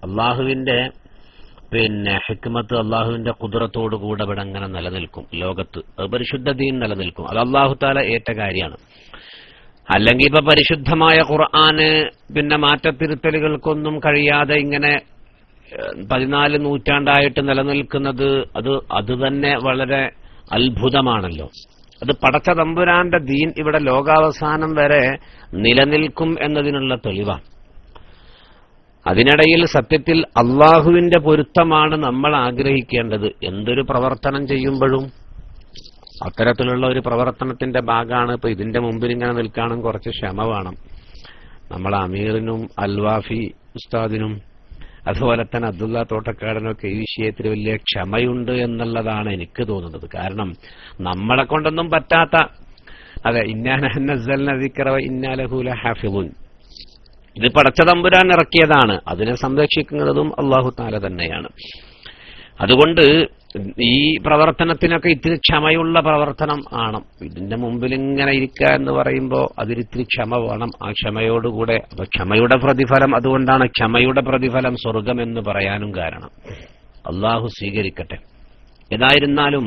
അള്ളാഹുവിന്റെ ഹിക്മത്ത്, അള്ളാഹുവിന്റെ ഖുദ്റത്തോടുകൂടെ ഇവിടെ അങ്ങനെ നിലനിൽക്കും. ലോകത്ത് അത് പരിശുദ്ധ ദീൻ നിലനിൽക്കും. അത് അള്ളാഹു താല ഏറ്റ കാര്യമാണ്. അല്ലെങ്കിൽ ഇപ്പൊ പരിശുദ്ധമായ ഖുർആന് മാറ്റത്തിരുത്തലുകൾക്കൊന്നും കഴിയാതെ ഇങ്ങനെ 14 നൂറ്റാണ്ടായിട്ട് നിലനിൽക്കുന്നത് അത് തന്നെ വളരെ അത്ഭുതമാണല്ലോ. അത് പടച്ച തമ്പുരാന്റെ ദീൻ ഇവിടെ ലോകാവസാനം വരെ നിലനിൽക്കും എന്നതിനുള്ള തെളിവാണ്. അതിനിടയിൽ സത്യത്തിൽ അള്ളാഹുവിന്റെ പൊരുത്തമാണ് നമ്മൾ ആഗ്രഹിക്കേണ്ടത്. എന്തൊരു പ്രവർത്തനം ചെയ്യുമ്പോഴും അത്തരത്തിലുള്ള ഒരു പ്രവർത്തനത്തിന്റെ ഭാഗമാണ്. ഇപ്പൊ ഇതിന്റെ മുമ്പിൽ ഇങ്ങനെ നിൽക്കാനും കുറച്ച് ക്ഷമ വേണം. നമ്മളെ അമീറിനും അൽവാഫി ഉസ്താദിനും അതുപോലെ തന്നെ അബ്ദുള്ള തോട്ടക്കാടനൊക്കെ ഈ വിഷയത്തിൽ വലിയ ക്ഷമയുണ്ട് എന്നുള്ളതാണ് എനിക്ക് തോന്നുന്നത്. കാരണം നമ്മളെ കൊണ്ടൊന്നും പറ്റാത്ത, അതെ, ഇന്നാലഹൂല ഹാഫിദുൻ, ഇത് പടച്ച തമ്പുരാൻ ഇറക്കിയതാണ്. അതിനെ സംരക്ഷിക്കുന്നതും അല്ലാഹു തആല തന്നെയാണ്. അതുകൊണ്ട് ഈ പ്രവർത്തനത്തിനൊക്കെ ഇത്തിരി ക്ഷമയുള്ള പ്രവർത്തനം ആണ്. ഇതിന്റെ മുമ്പിൽ ഇങ്ങനെ ഇരിക്കുക എന്ന് പറയുമ്പോൾ അതിരിത്തിരി ക്ഷമ വേണം. ആ ക്ഷമയോടുകൂടെ, അപ്പൊ ക്ഷമയുടെ പ്രതിഫലം, അതുകൊണ്ടാണ് ക്ഷമയുടെ പ്രതിഫലം സ്വർഗം എന്ന് പറയാനും കാരണം. അള്ളാഹു സ്വീകരിക്കട്ടെ. ഏതായിരുന്നാലും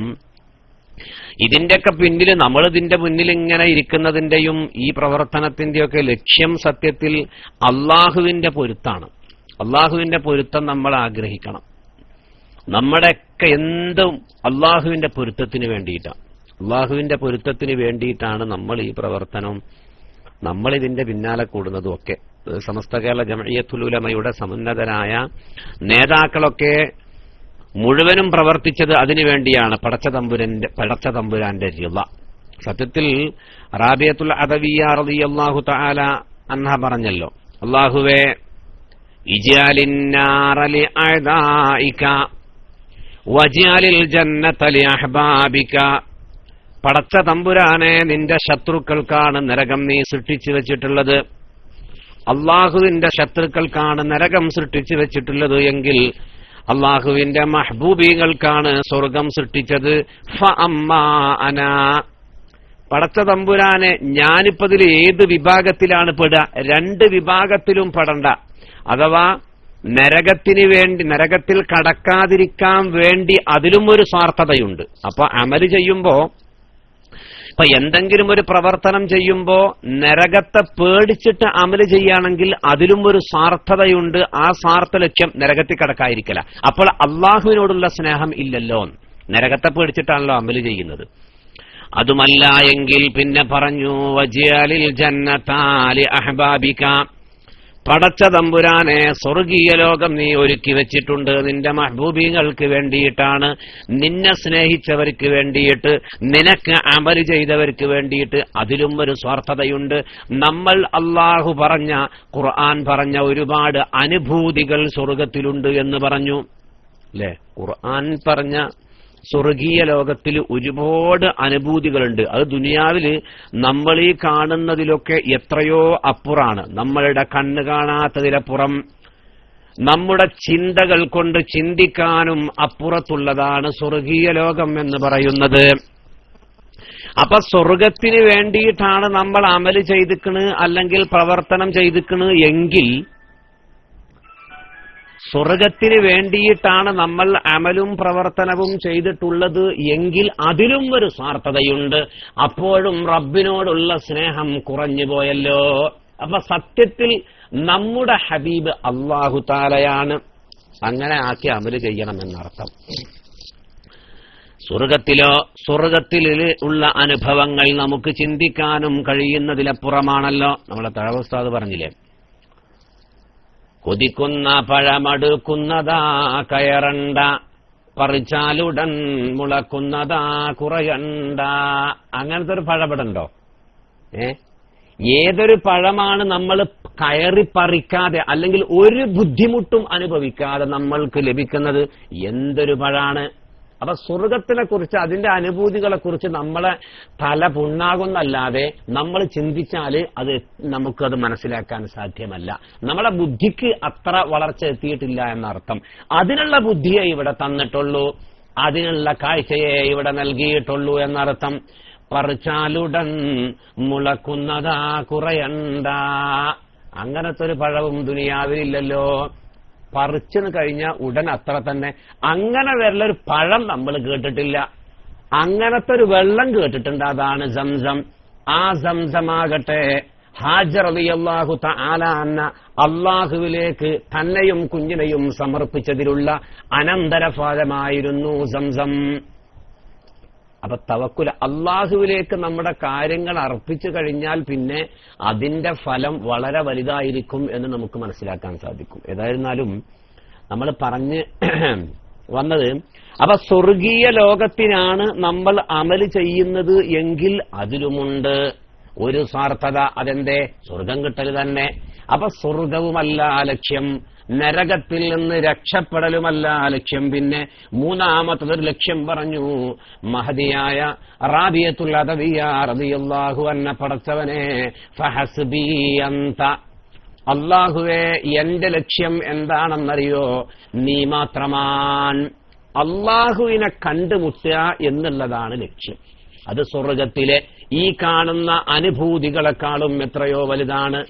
ഇതിന്റെയൊക്കെ പിന്നിൽ, നമ്മളിതിന്റെ മുന്നിൽ ഇങ്ങനെ ഇരിക്കുന്നതിന്റെയും ഈ പ്രവർത്തനത്തിന്റെയൊക്കെ ലക്ഷ്യം സത്യത്തിൽ അള്ളാഹുവിന്റെ പൊരുത്താണ്. അള്ളാഹുവിന്റെ പൊരുത്തം നമ്മൾ ആഗ്രഹിക്കണം. നമ്മുടെയൊക്കെ എന്തും അള്ളാഹുവിന്റെ പൊരുത്തത്തിന് വേണ്ടിയിട്ടാണ്. അള്ളാഹുവിന്റെ പൊരുത്തത്തിന് വേണ്ടിയിട്ടാണ് നമ്മൾ ഈ പ്രവർത്തനം, നമ്മളിതിന്റെ പിന്നാലെ കൂടുന്നതും ഒക്കെ. സമസ്ത കേരള ജംഇയ്യത്തുൽ ഉലമയുടെ സമുന്നതരായ നേതാക്കളൊക്കെ മുഴുവനും പ്രവർത്തിച്ചത് അതിനുവേണ്ടിയാണ്. പടച്ച തമ്പുരാന്റെ റിള. സത്യത്തിൽ റാബിയത്തുൽ അദവിയ്യ റളിയല്ലാഹു തആല അൻഹ പറഞ്ഞല്ലോ, അല്ലാഹുവേ ഇജ്അലിൻ നാറ ലിഅദാഇക വജ്അലിൽ ജന്നത ലിഅഹ്ബാബിക. പടച്ച തമ്പുരാനെ, നിന്റെ ശത്രുക്കൾക്കാണ് നരകം നീ സൃഷ്ടിച്ചു വെച്ചിട്ടുള്ളത്. അള്ളാഹുവിന്റെ ശത്രുക്കൾക്കാണ് നരകം സൃഷ്ടിച്ചു വെച്ചിട്ടുള്ളത് എങ്കിൽ അള്ളാഹുവിന്റെ മഹ്ബൂബികൾക്കാണ് സ്വർഗം സൃഷ്ടിച്ചത്. ഫഅമ്മാ അനാ, പടച്ച തമ്പുരാനെ, ഞാനിപ്പതിൽ ഏത് വിഭാഗത്തിലാണ് പെടുക? 2 വിഭാഗത്തിലും പെടണ്ട. അഥവാ നരകത്തിന് വേണ്ടി, നരകത്തിൽ കടക്കാതിരിക്കാൻ വേണ്ടി അതിലും ഒരു സ്വാർത്ഥതയുണ്ട്. അപ്പൊ അമല് ചെയ്യുമ്പോ, ഇപ്പൊ എന്തെങ്കിലും ഒരു പ്രവർത്തനം ചെയ്യുമ്പോ നരകത്തെ പേടിച്ചിട്ട് അമല് ചെയ്യുകയാണെങ്കിൽ അതിലും ഒരു സ്വാർത്ഥതയുണ്ട്. ആ സ്വാർത്ഥ ലക്ഷ്യം നരകത്തിൽ കടക്കാതിരിക്കല. അപ്പോൾ അള്ളാഹുവിനോടുള്ള സ്നേഹം ഇല്ലല്ലോ. നരകത്തെ പേടിച്ചിട്ടാണല്ലോ അമല് ചെയ്യുന്നത്. അതുമല്ല എങ്കിൽ പിന്നെ പറഞ്ഞു വജ്അലിൽ ജന്നത ലിഅഹ്ബാബിക, പടച്ച തമ്പുരാനെ, സ്വർഗീയ ലോകം നീ ഒരുക്കി വെച്ചിട്ടുണ്ട് നിന്റെ മഹ്ബൂബികൾക്ക് വേണ്ടിയിട്ടാണ്, നിന്നെ സ്നേഹിച്ചവർക്ക് വേണ്ടിയിട്ട്, നിനക്ക് അമല് ചെയ്തവർക്ക് വേണ്ടിയിട്ട്. അതിലും ഒരു സ്വാർത്ഥതയുണ്ട്. നമ്മൾ അള്ളാഹു പറഞ്ഞ, ഖുർആൻ പറഞ്ഞ ഒരുപാട് അനുഭൂതികൾ സ്വർഗത്തിലുണ്ട് എന്ന് പറഞ്ഞു അല്ലെ? ഖുർആൻ പറഞ്ഞ സ്വർഗീയ ലോകത്തിൽ ഒരുപാട് അനുഭൂതികളുണ്ട്. അത് ദുനിയാവില് നമ്മൾ ഈ കാണുന്നതിലൊക്കെ എത്രയോ അപ്പുറാണ്. നമ്മളുടെ കണ്ണ് കാണാത്തതിലപ്പുറം, നമ്മുടെ ചിന്തകൾ കൊണ്ട് ചിന്തിക്കാനും അപ്പുറത്തുള്ളതാണ് സ്വർഗീയ ലോകം എന്ന് പറയുന്നത്. അപ്പൊ സ്വർഗത്തിന് വേണ്ടിയിട്ടാണ് നമ്മൾ അമല് ചെയ്തിക്കണ്, അല്ലെങ്കിൽ പ്രവർത്തനം ചെയ്തിക്കണ് എങ്കിൽ, സ്വർഗത്തിന് വേണ്ടിയിട്ടാണ് നമ്മൾ അമലും പ്രവർത്തനവും ചെയ്തിട്ടുള്ളത് എങ്കിൽ അതിലും ഒരു സ്വാർത്ഥതയുണ്ട്. അപ്പോഴും റബ്ബിനോടുള്ള സ്നേഹം കുറഞ്ഞു പോയല്ലോ. അപ്പൊ സത്യത്തിൽ നമ്മുടെ ഹബീബ് അല്ലാഹു തആലയാണ്. അങ്ങനെ ആക്കി അമല് ചെയ്യണമെന്നർത്ഥം. സ്വർഗത്തിൽ ഉള്ള അനുഭവങ്ങൾ നമുക്ക് ചിന്തിക്കാനും കഴിയുന്നതിലപ്പുറമാണല്ലോ. നമ്മളെ തഴവ ഉസ്താദ് പറഞ്ഞില്ലേ, കൊതിക്കുന്ന പഴമടുക്കുന്നതാ കയറണ്ട, പറിച്ചാലുടൻ മുളക്കുന്നതാ കുറയണ്ട. അങ്ങനത്തെ ഒരു പഴപടുണ്ടോ? ഏതൊരു പഴമാണ് നമ്മൾ കയറി പറിക്കാതെ, അല്ലെങ്കിൽ ഒരു ബുദ്ധിമുട്ടും അനുഭവിക്കാതെ നമ്മൾക്ക് ലഭിക്കുന്നത്? എന്തൊരു പഴാണ്! അപ്പൊ സ്വർഗത്തിനെ കുറിച്ച്, അതിന്റെ അനുഭൂതികളെ കുറിച്ച് നമ്മളെ തല പുണ്ണാകുന്നല്ലാതെ നമ്മൾ ചിന്തിച്ചാല് നമുക്കത് മനസ്സിലാക്കാൻ സാധ്യമല്ല. നമ്മളെ ബുദ്ധിക്ക് അത്ര വളർച്ച എത്തിയിട്ടില്ല എന്നർത്ഥം. അതിനുള്ള ബുദ്ധിയെ ഇവിടെ തന്നിട്ടുള്ളൂ, അതിനുള്ള കാഴ്ചയെ ഇവിടെ നൽകിയിട്ടുള്ളൂ എന്നർത്ഥം. പറിച്ചാലുടൻ മുളക്കുന്നതാ കുറയണ്ട. അങ്ങനത്തെ ഒരു പഴവും ദുനിയാവിലില്ലല്ലോ. പറിച്ചെന്ന് കഴിഞ്ഞാൽ ഉടൻ അത്ര തന്നെ. അങ്ങനെ വരലൊരു പഴം നമ്മൾ കേട്ടിട്ടില്ല. അങ്ങനത്തെ ഒരു വെള്ളം കേട്ടിട്ടുണ്ട്, അതാണ് സംസം. ആ സംസമാകട്ടെ ഹാജർ റളിയല്ലാഹു തആല അൻഹ അള്ളാഹുവിലേക്ക് തന്നെയും കുഞ്ഞിനെയും സമർപ്പിച്ചതിലുള്ള അനന്തരഫലമായിരുന്നു സംസം. അപ്പൊ തവക്കുൽ, അള്ളാഹുവിലേക്ക് നമ്മുടെ കാര്യങ്ങൾ അർപ്പിച്ചു കഴിഞ്ഞാൽ പിന്നെ അതിന്റെ ഫലം വളരെ വലുതായിരിക്കും എന്ന് നമുക്ക് മനസ്സിലാക്കാൻ സാധിക്കും. ഏതായിരുന്നാലും നമ്മൾ പറഞ്ഞ് വന്നത്, അപ്പൊ സ്വർഗീയ ലോകത്തിനാണ് നമ്മൾ അമല് ചെയ്യുന്നത് എങ്കിൽ അതിലുമുണ്ട് ഒരു സ്വാർത്ഥത. അതെന്തേ? സ്വർഗം കിട്ടൽ തന്നെ. അപ്പൊ സ്വർഗവുമല്ല ലക്ഷ്യം, നരകത്തിൽ നിന്ന് രക്ഷപ്പെടലുമല്ല ലക്ഷ്യം. പിന്നെ മൂന്നാമത്തതൊരു ലക്ഷ്യം പറഞ്ഞു. മഹദിയായ റാബിയത്തുൽ അദവിയ്യ റളിയല്ലാഹു അൻഹ, പടച്ചവനെ ഫഹസ്ബി അന്ത, അല്ലാഹുവേ എന്റെ ലക്ഷ്യം എന്താണെന്നറിയോ? നീ മാത്രമാൻ. അല്ലാഹുവിനെ കണ്ടുമുട്ടുക എന്നുള്ളതാണ് ലക്ഷ്യം. അത് സ്വർഗത്തിലെ ഈ കാണുന്ന അനുഭൂതികളെക്കാളും എത്രയോ വലുതാണ്.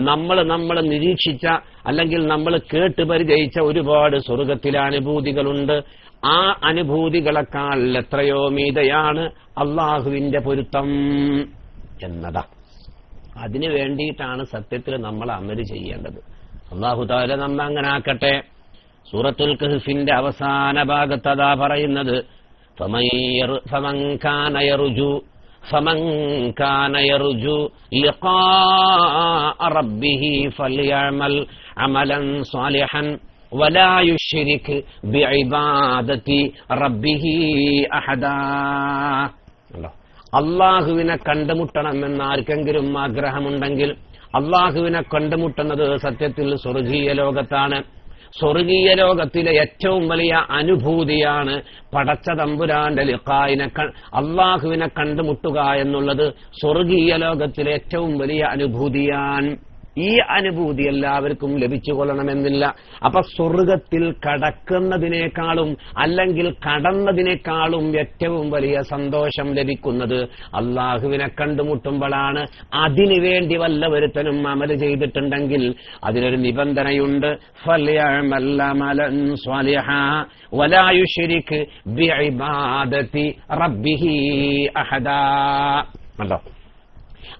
നമ്മൾ നിരീക്ഷിച്ച അല്ലെങ്കിൽ നമ്മൾ കേട്ട് പരിചയിച്ച ഒരുപാട് സ്വർഗത്തിലെ അനുഭൂതികളുണ്ട്. ആ അനുഭൂതികളെക്കാൾ എത്രയോ മീതയാണ് അള്ളാഹുവിന്റെ പൊരുത്തം എന്നതാ. അതിനു വേണ്ടിയിട്ടാണ് സത്യത്തിൽ നമ്മൾ അമല് ചെയ്യേണ്ടത്. അല്ലാഹു തആല നമ്മെ അങ്ങനെ ആക്കട്ടെ. സൂറത്തുൽ കഹ്ഫിന്റെ അവസാന ഭാഗത്ത് അതാ പറയുന്നത്, فمن كان يرجو لقاء ربه فليعمل عملا صالحا ولا يشرك بعبادة ربه أحدا. അള്ളാഹുവിനെ കണ്ടുമുട്ടണമെന്ന് ആർക്കെങ്കിലും ആഗ്രഹമുണ്ടെങ്കിൽ, അള്ളാഹുവിനെ കണ്ടുമുട്ടുന്നത് സത്യത്തിൽ സ്വർഗീയ ലോകത്താണ്. സ്വർഗീയ ലോകത്തിലെ ഏറ്റവും വലിയ അനുഭൂതിയാണ് പടച്ച തമ്പുരാന്റെ ലിഖായിനെ, അള്ളാഹുവിനെ കണ്ടുമുട്ടുക എന്നുള്ളത് സ്വർഗീയ ലോകത്തിലെ ഏറ്റവും വലിയ അനുഭൂതിയാണ്. ഈ അനുഭൂതി എല്ലാവർക്കും ലഭിച്ചുകൊള്ളണമെന്നില്ല. അപ്പൊ സ്വർഗത്തിൽ കടക്കുന്നതിനേക്കാളും അല്ലെങ്കിൽ കടന്നതിനേക്കാളും ഏറ്റവും വലിയ സന്തോഷം ലഭിക്കുന്നത് അള്ളാഹുവിനെ കണ്ടുമുട്ടുമ്പോഴാണ്. അതിനുവേണ്ടി വല്ലവരുത്തനും അമല് ചെയ്തിട്ടുണ്ടെങ്കിൽ അതിനൊരു നിബന്ധനയുണ്ട്. ഫൽയഅമൽ അമലൻ സ്വാലിഹാ വലാ യുശ്രിക് ബിഇബാദതി റബ്ബിഹി അഹദാ. കണ്ടോ?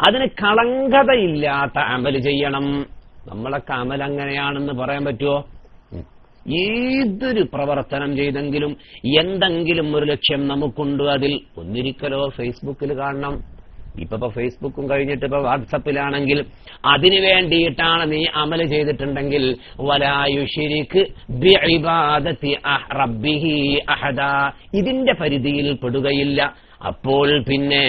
അതിന് കളങ്കതയില്ലാത്ത അമല് ചെയ്യണം. നമ്മളൊക്കെ അമൽ അങ്ങനെയാണെന്ന് പറയാൻ പറ്റുമോ? ഏതൊരു പ്രവർത്തനം ചെയ്തെങ്കിലും എന്തെങ്കിലും ഒരു ലക്ഷ്യം നമുക്കുണ്ട്. അതിൽ ഒന്നിരിക്കലോ ഫേസ്ബുക്കിൽ കാണണം. ഇപ്പൊ ഫേസ്ബുക്കും കഴിഞ്ഞിട്ട് ഇപ്പൊ വാട്സപ്പിലാണെങ്കിൽ അതിനു വേണ്ടിയിട്ടാണ് നീ അമല് ചെയ്തിട്ടുണ്ടെങ്കിൽ വലാ യുശ്രിക് ബിഇബാദതി റബ്ബിഹി അഹദാ, ഇതിന്റെ പരിധിയിൽ പെടുകയില്ല. അപ്പോൾ പിന്നെ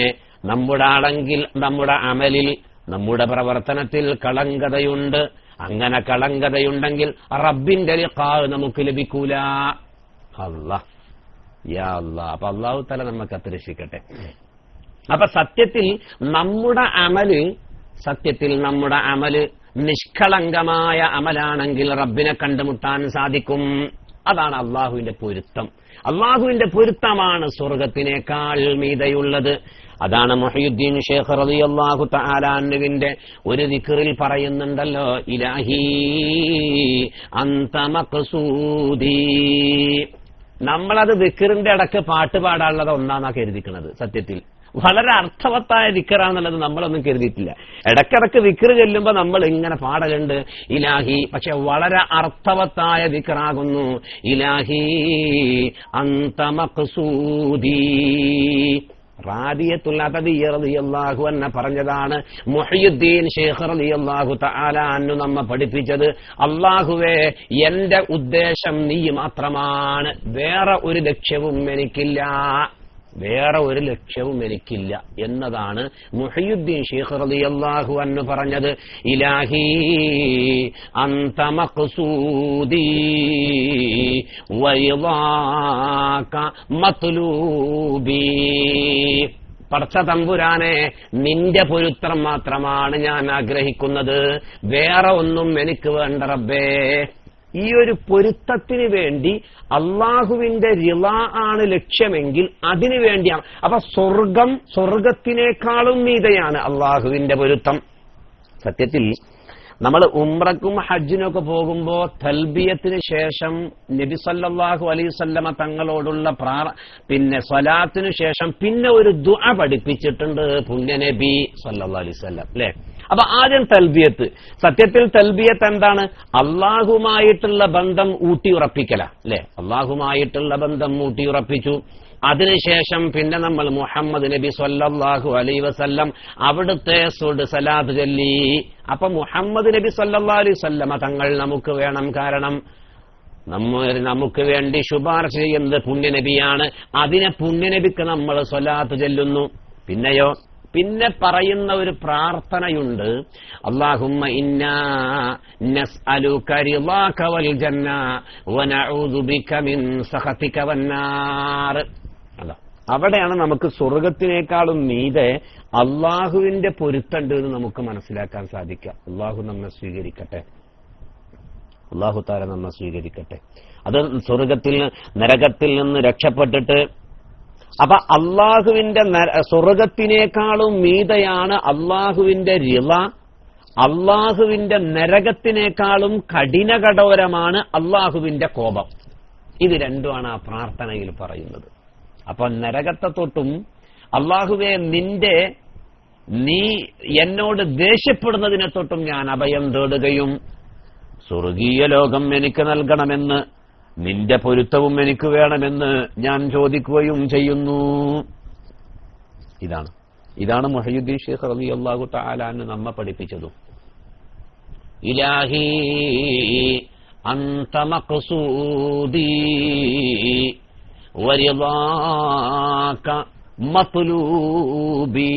നമ്മുടെ അമലിൽ, നമ്മുടെ പ്രവർത്തനത്തിൽ കളങ്കതയുണ്ട്. അങ്ങനെ കളങ്കതയുണ്ടെങ്കിൽ റബ്ബിന്റെ ലിഖാ നമുക്ക് ലഭിക്കൂല. അല്ലാഹ് യാ അല്ലാഹ്. അപ്പൊ അല്ലാഹു തആല നമുക്ക് രക്ഷിക്കട്ടെ. അപ്പൊ സത്യത്തിൽ നമ്മുടെ അമല് നിഷ്കളങ്കമായ അമലാണെങ്കിൽ റബ്ബിനെ കണ്ടുമുട്ടാൻ സാധിക്കും. അതാണ് അള്ളാഹുവിന്റെ പൊരുത്തം. അള്ളാഹുവിന്റെ പൊരുത്തമാണ് സ്വർഗത്തിനേക്കാൾ മീതയുള്ളത്. അതാണ് മുഹയ്യിദ്ദീൻ ശൈഖ് റളിയല്ലാഹു തആല അൻഹുവിന്റെ ഒരു ദിക്റിൽ പറയുന്നുണ്ടല്ലോ, ഇലാഹി അന്ത മഖ്സൂദി. നമ്മളത് ദിക്റിന്റെ ഇടക്ക് പാട്ട് പാടാനുള്ളത് ഒന്നാന്നാ കരുതിക്കുന്നത്. സത്യത്തിൽ വളരെ അർത്ഥവത്തായ ദിക്റാന്നുള്ളത് നമ്മളൊന്നും കരുതിയിട്ടില്ല. ഇടക്കിടക്ക് ദിക്ർ ചെല്ലുമ്പോ നമ്മൾ ഇങ്ങനെ പാടലുണ്ട് ഇലാഹി, പക്ഷെ വളരെ അർത്ഥവത്തായ ദിക്റാകുന്നു. ഇലാഹി അന്ത മഖ്സൂദി. റാബിയത്തുൽ അദവിയ്യ റളിയല്ലാഹു അൻഹ പറഞ്ഞതാണ്. മുഹയ്യിദ്ദീൻ ശൈഖ് റളിയല്ലാഹു തആല അൻഹു നമ്മെ പഠിപ്പിച്ചത്, അല്ലാഹുവേ എന്റെ ഉദ്ദേശം നീ മാത്രമാണ്, വേറെ ഒരു ലക്ഷ്യവും എനിക്കില്ല എന്നതാണ് മുഹയ്യിദ്ദീൻ ശൈഖ് റളിയല്ലാഹു അൻഹു പറഞ്ഞത്. ഇലാഹി അന്ത മഖ്സൂദി വയദാക മത്ലൂബി. പടച്ച തമ്പുരാനെ, നിന്റെ പൊരുത്തം മാത്രമാണ് ഞാൻ ആഗ്രഹിക്കുന്നത്, വേറെ ഒന്നും എനിക്ക് വേണ്ട റബ്ബേ. ഈ ഒരു പൊരുത്തത്തിന് വേണ്ടി അള്ളാഹുവിന്റെ റിളാ ആണ് ലക്ഷ്യമെങ്കിൽ അതിനു വേണ്ടിയാണ്. അപ്പൊ സ്വർഗത്തിനേക്കാളും മീതയാണ് അള്ളാഹുവിന്റെ പൊരുത്തം. സത്യത്തിൽ നമ്മൾ ഉംറക്കും ഹജ്ജിനും ഒക്കെ പോകുമ്പോ തൽബിയത്തിന് ശേഷം നബി സല്ലല്ലാഹു അലൈഹി വസല്ലമ തങ്ങളോടുള്ള പിന്നെ സ്വലാത്തിനു ശേഷം പിന്നെ ഒരു ദുആ പഠിപ്പിച്ചിട്ടുണ്ട് പുണ്യ നബി സല്ലല്ലാഹു അലൈഹി വസല്ലം അല്ലേ. അപ്പൊ ആദ്യം തൽബിയത്ത്. സത്യത്തിൽ തൽബിയത്ത് എന്താണ്? അള്ളാഹുമായിട്ടുള്ള ബന്ധം ഊട്ടിയുറപ്പിക്കല അല്ലെ. അള്ളാഹുമായിട്ടുള്ള ബന്ധം ഊട്ടിയുറപ്പിച്ചു. അതിനുശേഷം പിന്നെ നമ്മൾ മുഹമ്മദ് നബി സല്ലല്ലാഹു അലൈഹി വസല്ലം അവിടുത്തെ സലാത്ത് ചൊല്ലി. അപ്പൊ മുഹമ്മദ് നബി സല്ലല്ലാഹു അലൈഹി വസല്ലമ തങ്ങൾ നമുക്ക് വേണം. കാരണം നമുക്ക് വേണ്ടി ശുപാർശ ചെയ്യുന്നത് പുണ്യനബിയാണ്. അതിനെ പുണ്യനബിക്ക് നമ്മൾ സ്വലാത്ത് ചൊല്ലുന്നു. പിന്നെയോ പിന്നെ പറയുന്ന ഒരു പ്രാർത്ഥനയുണ്ട്. അല്ലാഹുമ്മ ഇന്നാ നസ്അലുക റിളാക വൽ ജന്ന വനഊദു ബിക മിൻ സഖതിക വന്നാർ. അതാ അവിടെയാണ് നമുക്ക് സ്വർഗത്തിനേക്കാളും മീതെ അള്ളാഹുവിന്റെ പൊരുത്തണ്ട് എന്ന് നമുക്ക് മനസ്സിലാക്കാൻ സാധിക്കുക. അള്ളാഹു നമ്മെ സ്വീകരിക്കട്ടെ. അള്ളാഹു താല നമ്മെ സ്വീകരിക്കട്ടെ. അത് സ്വർഗത്തിൽ നരകത്തിൽ നിന്ന് രക്ഷപ്പെട്ടിട്ട് അപ്പൊ അള്ളാഹുവിന്റെ സ്വർഗത്തിനേക്കാളും മീതയാണ് അള്ളാഹുവിന്റെ റിള. അള്ളാഹുവിന്റെ നരകത്തിനേക്കാളും കഠിനകഠോരമാണ് അള്ളാഹുവിന്റെ കോപം. ഇത് രണ്ടുമാണ് ആ പ്രാർത്ഥനയിൽ പറയുന്നത്. അപ്പൊ നരകത്തെ തൊട്ടും അള്ളാഹുവെ നീ എന്നോട് ദേഷ്യപ്പെടുന്നതിനെ തൊട്ടും ഞാൻ അഭയം തേടുകയും സ്വർഗീയ ലോകം എനിക്ക് നൽകണമെന്ന് നിന്റെ പൊരുത്തവും എനിക്ക് വേണമെന്ന് ഞാൻ ചോദിക്കുകയും ചെയ്യുന്നു. ഇതാണ് മുഹയ്യിദ്ദീൻ ശൈഖ് റളിയല്ലാഹു തആല അൻഹു നമ്മെ പഠിപ്പിച്ചതും. ഇലാഹി അൻത മഖ്സൂദി വരിളാക മത്ലൂബി.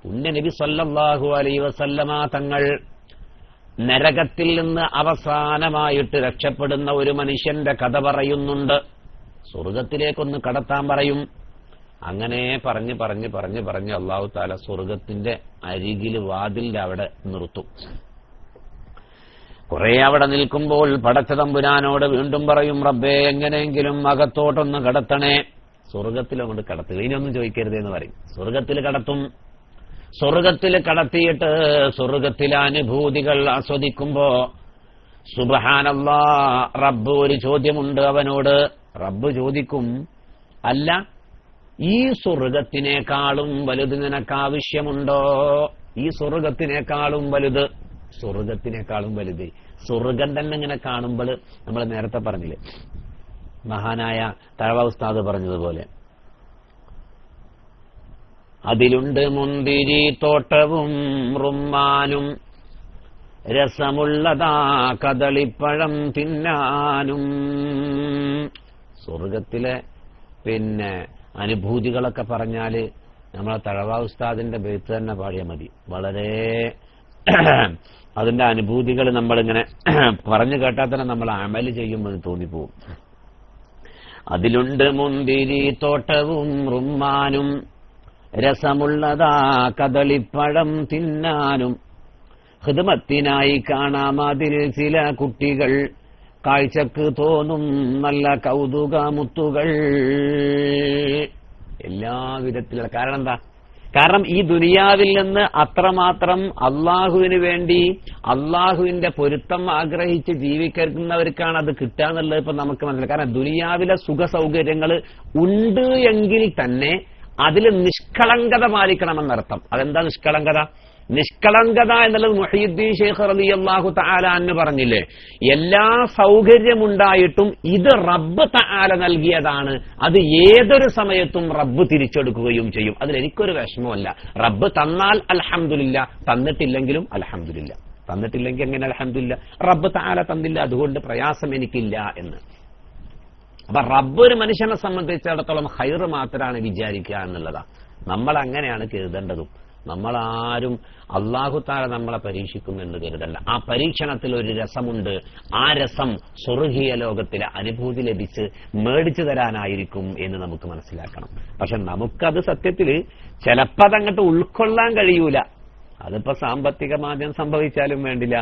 പുണ്യ നബി സല്ലല്ലാഹു അലൈഹി വസല്ലമ തങ്ങൾ നരകത്തിൽ നിന്ന് അവസാനമായിട്ട് രക്ഷപ്പെടുന്ന ഒരു മനുഷ്യന്റെ കഥ പറയുന്നുണ്ട്. സ്വർഗത്തിലേക്കൊന്ന് കടത്താൻ പറയും. അങ്ങനെ പറഞ്ഞ് അല്ലാഹു തആല സ്വർഗത്തിന്റെ അരികിൽ വാതിലിന്റെ അവിടെ നിർത്തും. കുറെ അവിടെ നിൽക്കുമ്പോൾ പടച്ച തമ്പുരാനോട് വീണ്ടും പറയും, റബ്ബേ എങ്ങനെയെങ്കിലും അകത്തോട്ടൊന്ന് കടത്തണേ. സ്വർഗത്തിലൊന്ന് കടത്തുക, ഇനിയൊന്നും ചോദിക്കരുത് എന്ന് പറയും. സ്വർഗത്തിൽ കടത്തും. സ്വർഗത്തിൽ കടത്തിയിട്ട് സ്വർഗത്തിലെ അനുഭൂതികൾ ആസ്വദിക്കുമ്പോ സുബ്ഹാനല്ലാഹ്, റബ്ബ് ഒരു ചോദ്യമുണ്ട് അവനോട്. റബ്ബ് ചോദിക്കും, അല്ല ഈ സ്വർഗത്തിനേക്കാളും വലുത് നിനക്ക് ആവശ്യമുണ്ടോ? ഈ സ്വർഗത്തിനേക്കാളും വലുത്. സ്വർഗം തന്നെ ഇങ്ങനെ കാണുമ്പോൾ നമ്മൾ നേരത്തെ പറഞ്ഞില്ലേ, മഹാനായ തഴവ ഉസ്താദ് പറഞ്ഞതുപോലെ, അതിലുണ്ട് മുന്തിരി തോട്ടവും റുമ്മാനും രസമുള്ളതാ കദളിപ്പഴം തിന്നാനും. സ്വർഗത്തിലെ പിന്നെ അനുഭൂതികളൊക്കെ പറഞ്ഞാല് നമ്മളെ തഴവ ഉസ്താദിന്റെ ബെയ്ത്ത് തന്നെ പാടിയാൽ മതി. വളരെ അതിന്റെ അനുഭൂതികൾ നമ്മളിങ്ങനെ പറഞ്ഞു കേട്ടാൽ തന്നെ നമ്മൾ അമല് ചെയ്യുമെന്ന് തോന്നിപ്പോവും. അതിലുണ്ട് മുന്തിരി തോട്ടവും റുമ്മാനും രസമുള്ളതാ കദളിപ്പഴം തിന്നാനും. ഖിദ്മത്തിനായി കാണാം അതിൽ ചില കുട്ടികൾ, കാഴ്ചക്ക് തോന്നും നല്ല കൗതുക മുത്തുകൾ. എല്ലാവിധത്തിലുള്ള കാരണം എന്താ? കാരണം ഈ ദുനിയാവിൽ നിന്ന് അത്രമാത്രം അള്ളാഹുവിന് വേണ്ടി അള്ളാഹുവിന്റെ പൊരുത്തം ആഗ്രഹിച്ച് ജീവിക്കുന്നവർക്കാണ് അത് കിട്ടാന്നുള്ളത് ഇപ്പൊ നമുക്ക് മനസ്സിലാക്കാം. കാരണം ദുനിയാവിലെ സുഖ സൗകര്യങ്ങൾ ഉണ്ട് എങ്കിൽ തന്നെ അതിൽ നിഷ്കളങ്കത പാലിക്കണമെന്നർത്ഥം. അതെന്താ നിഷ്കളങ്കത? നിഷ്കളങ്കത എന്നുള്ളത് മുഹയ്യിദ്ദീൻ ശൈഖ് റളിയല്ലാഹു തആല അൻഹു പറഞ്ഞില്ലേ, എല്ലാ സൗകര്യമുണ്ടായിട്ടും ഇത് റബ്ബ് തആല നൽകിയതാണ്, അത് ഏതൊരു സമയത്തും റബ്ബ് തിരിച്ചെടുക്കുകയും ചെയ്യും. അതിൽ എനിക്കൊരു വിഷമമല്ല. റബ്ബ് തന്നാൽ അൽഹംദുലില്ലാ, തന്നിട്ടില്ലെങ്കിലും അൽഹംദുലില്ലാ. തന്നിട്ടില്ലെങ്കിൽ എങ്ങനെ അൽഹംദുലില്ലാ? റബ്ബ് തആല തന്നില്ല, അതുകൊണ്ട് പ്രയാസം എനിക്കില്ല എന്ന്. അപ്പൊ റബ്ബ് ഒരു മനുഷ്യനെ സംബന്ധിച്ചിടത്തോളം ഖൈറ് മാത്രമാണ് വിചാരിക്കുക എന്നുള്ളതാ. നമ്മൾ അങ്ങനെയാണ് കരുതേണ്ടതും. നമ്മളാരും അല്ലാഹു തആല നമ്മളെ പരീക്ഷിക്കുമെന്ന് കരുതല്ല. ആ പരീക്ഷണത്തിൽ ഒരു രസമുണ്ട്. ആ രസം സ്വർഗീയ ലോകത്തിലെ അനുഭൂതി ലഭിച്ച് മേടിച്ചു തരാനായിരിക്കും എന്ന് നമുക്ക് മനസ്സിലാക്കണം. പക്ഷെ നമുക്കത് സത്യത്തിൽ ചിലപ്പോൾ അതങ്ങോട്ട് ഉൾക്കൊള്ളാൻ കഴിയൂല. അതിപ്പോ സാമ്പത്തിക മാന്ദ്യം സംഭവിച്ചാലും വേണ്ടില്ല,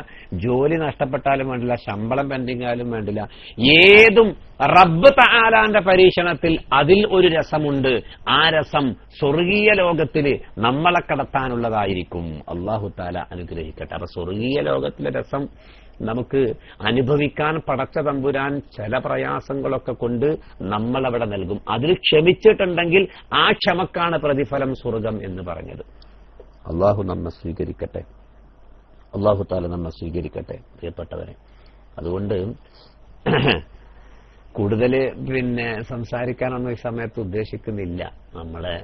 ജോലി നഷ്ടപ്പെട്ടാലും വേണ്ടില്ല, ശമ്പളം പെൻഡിങ് ആയാലും വേണ്ടില്ല, ഏതും റബ്ബ് തആലാന്റെ പരീക്ഷണത്തിൽ അതിൽ ഒരു രസമുണ്ട്. ആ രസം സ്വർഗീയ ലോകത്തില് നമ്മളെ കടത്താനുള്ളതായിരിക്കും. അല്ലാഹു തആല അനുഗ്രഹിക്കട്ടെ. അപ്പൊ സ്വർഗീയ ലോകത്തിലെ രസം നമുക്ക് അനുഭവിക്കാൻ പടച്ച തമ്പുരാൻ ചില പ്രയാസങ്ങളൊക്കെ കൊണ്ട് നമ്മളവിടെ നൽകും. അതിൽ ക്ഷമിച്ചിട്ടുണ്ടെങ്കിൽ ആ ക്ഷമക്കാണ് പ്രതിഫലം സ്വർഗം എന്ന് പറഞ്ഞത്. അള്ളാഹു നമ്മെ സ്വീകരിക്കട്ടെ. അള്ളാഹു തആല നമ്മെ സ്വീകരിക്കട്ടെ പ്രിയപ്പെട്ടവരെ. അതുകൊണ്ട് കൂടുതൽ സംസാരിക്കാനൊന്നും ഈ സമയത്ത് ഉദ്ദേശിക്കുന്നില്ല. നമ്മളെ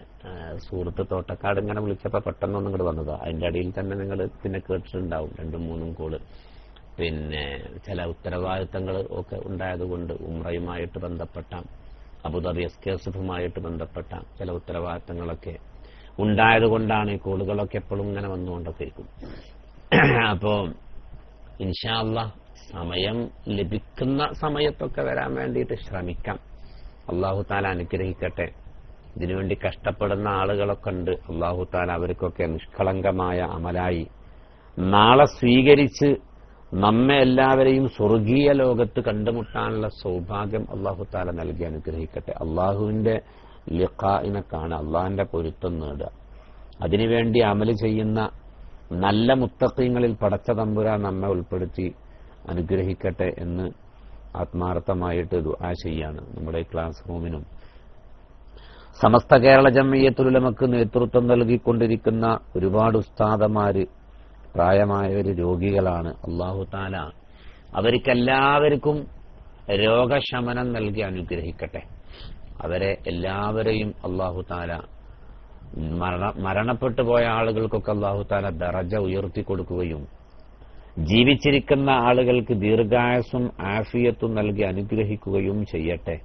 സുഹൃത്ത് തോട്ടക്കാട് ഇങ്ങനെ വിളിച്ചപ്പോൾ പെട്ടെന്നൊന്നും ഇങ്ങോട്ട് വന്നതാ. അതിന്റെ അടിയിൽ തന്നെ നിങ്ങൾ കേട്ടിട്ടുണ്ടാവും 2-3 കോള്. ചില ഉത്തരവാദിത്തങ്ങൾ ഒക്കെ ഉണ്ടായതുകൊണ്ട് ഉംറയുമായിട്ട് ബന്ധപ്പെട്ട, അബുദാബി എസ്കേസുമായിട്ട് ബന്ധപ്പെട്ട ചില ഉത്തരവാദിത്തങ്ങളൊക്കെ ഉണ്ടായതുകൊണ്ടാണ് ഈ കോളുകളൊക്കെ എപ്പോഴും ഇങ്ങനെ വന്നുകൊണ്ടൊക്കെ ഇരിക്കും. അപ്പോ ഇൻഷാ അല്ലാഹ് സമയം ലഭിക്കുന്ന സമയത്തൊക്കെ വരാൻ വേണ്ടിയിട്ട് ശ്രമിക്കാം. അല്ലാഹു തആല അനുഗ്രഹിക്കട്ടെ. ഇതിനുവേണ്ടി കഷ്ടപ്പെടുന്ന ആളുകളൊക്കെ ഉണ്ട്. അല്ലാഹു തആല അവർക്കൊക്കെ നിഷ്കളങ്കമായ അമലായി നാളെ സ്വീകരിച്ച് നമ്മെ എല്ലാവരെയും സ്വർഗീയ ലോകത്ത് കണ്ടുമുട്ടാനുള്ള സൗഭാഗ്യം അല്ലാഹു തആല നൽകി അനുഗ്രഹിക്കട്ടെ. അല്ലാഹുവിന്റെ ലിഖാഇനെ കാണുക, അള്ളാഹിന്റെ പൊരുത്തം നേടുക, അതിനുവേണ്ടി അമല് ചെയ്യുന്ന നല്ല മുത്തഖീങ്ങളിൽ പടച്ച തമ്പുരാൻ നമ്മെ ഉൾപ്പെടുത്തി അനുഗ്രഹിക്കട്ടെ എന്ന് ആത്മാർത്ഥമായിട്ട് ദുആ ചെയ്യാണ്. നമ്മുടെ ക്ലാസ് റൂമിനും സമസ്ത കേരള ജംഇയ്യത്തുൽ ഉലമക്ക് നേതൃത്വം നൽകിക്കൊണ്ടിരിക്കുന്ന ഒരുപാട് ഉസ്താദമാര്, പ്രായമായവര്, രോഗികളാണ്. അല്ലാഹു തആല അവർക്കെല്ലാവർക്കും രോഗശമനം നൽകി അനുഗ്രഹിക്കട്ടെ. അവരെ എല്ലാവരെയും അല്ലാഹു തആല മരണപ്പെട്ടു പോയ ആളുകൾക്കൊക്കെ അല്ലാഹു തആല ദറജ ഉയർത്തി കൊടുക്കുകയും ജീവിച്ചിരിക്കുന്ന ആളുകൾക്ക് ദീർഘായുസ്സും ആഫിയത്തും നൽകി അനുഗ്രഹിക്കുകയും ചെയ്യട്ടെ.